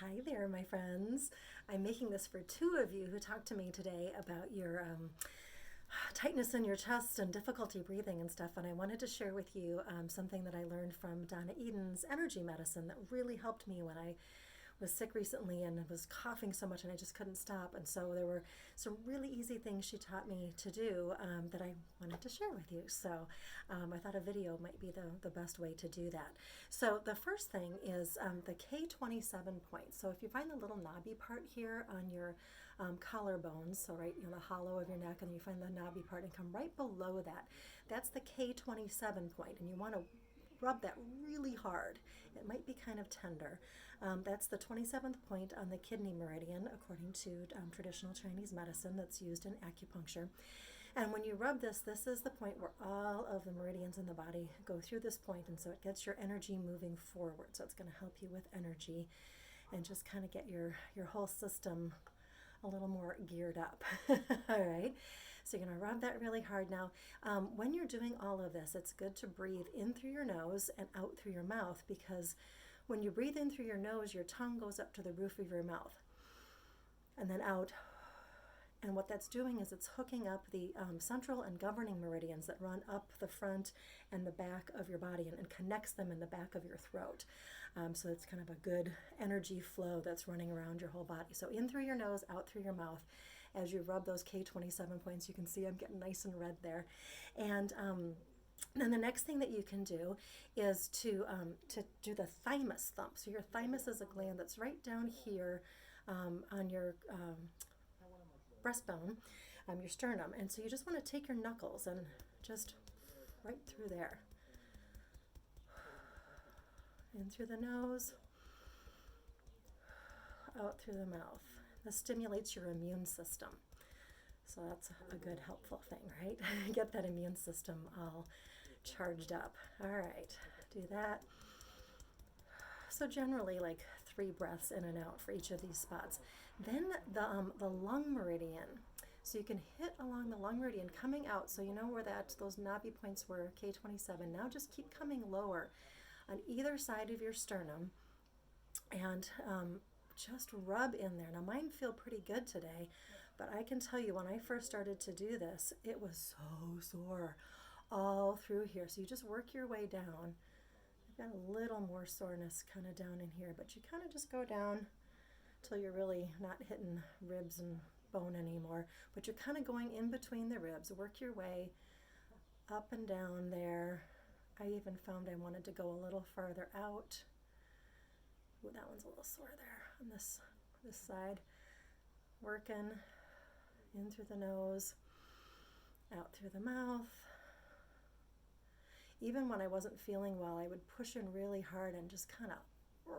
Hi there, my friends. I'm making this for two of you who talked to me today about your tightness in your chest and difficulty breathing and stuff. And I wanted to share with you something that I learned from Donna Eden's Energy Medicine that really helped me when I was sick recently and was coughing so much and I just couldn't stop. And so there were some really easy things she taught me to do that I wanted to share with you. So I thought a video might be the best way to do that. So the first thing is the K27 point. So if you find the little knobby part here on your collarbones, so right in the hollow of your neck, and you find the knobby part and come right below that, that's the K27 point, and you want to rub that really hard. It might be kind of tender. That's the 27th point on the kidney meridian, according to traditional Chinese medicine that's used in acupuncture. And when you rub this, this is the point where all of the meridians in the body go through this point, and so it gets your energy moving forward. So it's going to help you with energy and just kind of get your whole system a little more geared up. All right, so you're going to rub that really hard. Now, when you're doing all of this, it's good to breathe in through your nose and out through your mouth, because when you breathe in through your nose, your tongue goes up to the roof of your mouth and then out. And what that's doing is it's hooking up the central and governing meridians that run up the front and the back of your body and connects them in the back of your throat. So it's kind of a good energy flow that's running around your whole body. So in through your nose, out through your mouth. As you rub those K27 points, you can see I'm getting nice and red there. And then the next thing that you can do is to do the thymus thump. So your thymus is a gland that's right down here on your breastbone, your sternum. And so you just want to take your knuckles and just right through there. In through the nose, out through the mouth. This stimulates your immune system. So that's a good, helpful thing, right? Get that immune system all charged up. All right, do that. So generally like 3 breaths in and out for each of these spots. Then the lung meridian. So you can hit along the lung meridian coming out. So you know where those knobby points were, K27. Now just keep coming lower on either side of your sternum and just rub in there. Now mine feel pretty good today, but I can tell you when I first started to do this, it was so sore all through here. So you just work your way down. Got a little more soreness kind of down in here, but you kind of just go down till you're really not hitting ribs and bone anymore, but you're kind of going in between the ribs. Work your way up and down there. I even found I wanted to go a little farther out. Ooh, that one's a little sore there on this side. Working in through the nose, out through the mouth. Even when I wasn't feeling well, I would push in really hard and just kind of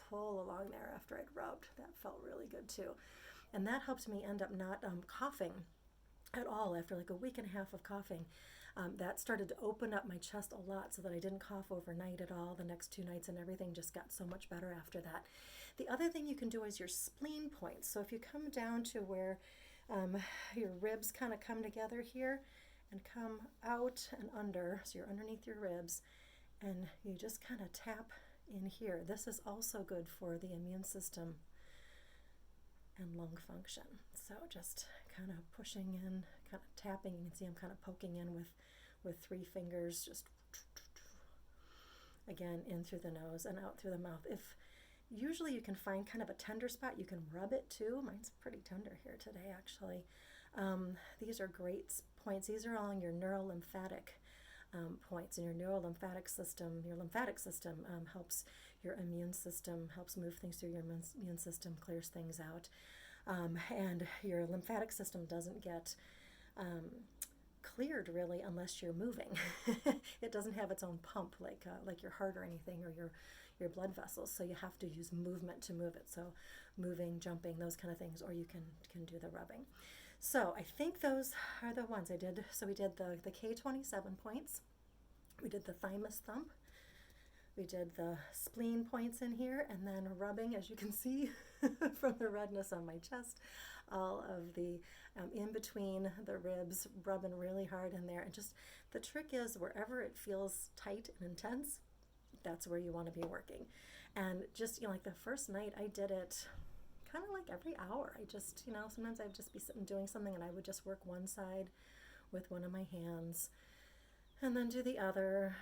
pull along there after I'd rubbed. That felt really good too. And that helped me end up not coughing at all after like a week and a half of coughing. That started to open up my chest a lot so that I didn't cough overnight at all the next 2 nights, and everything just got so much better after that. The other thing you can do is your spleen points. So if you come down to where your ribs kind of come together here, and come out and under, so you're underneath your ribs, and you just kind of tap in here. This is also good for the immune system and lung function. So just kind of pushing in, kind of tapping. You can see I'm kind of poking in with 3 fingers, just again in through the nose and out through the mouth. Usually you can find kind of a tender spot, you can rub it too. Mine's pretty tender here today, actually. These are great points. These are all in your neurolymphatic points. In your neurolymphatic system, your lymphatic system helps your immune system, helps move things through your immune system, clears things out. And your lymphatic system doesn't get cleared really unless you're moving. It doesn't have its own pump like your heart or anything, or your blood vessels. So you have to use movement to move it. So moving, jumping, those kind of things, or you can do the rubbing. So I think those are the ones I did. So we did the K27 points. We did the thymus thump. We did the spleen points in here, and then rubbing, as you can see from the redness on my chest, all of the in between the ribs, rubbing really hard in there. And just the trick is wherever it feels tight and intense, that's where you want to be working. And just, like the first night I did it kind of like every hour. I just, sometimes I'd just be sitting doing something and I would just work one side with one of my hands and then do the other.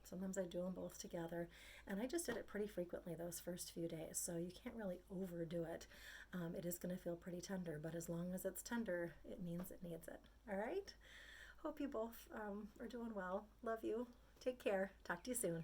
Sometimes I do them both together. And I just did it pretty frequently those first few days. So you can't really overdo it. It is going to feel pretty tender, but as long as it's tender, it means it needs it. All right? Hope you both are doing well. Love you. Take care. Talk to you soon.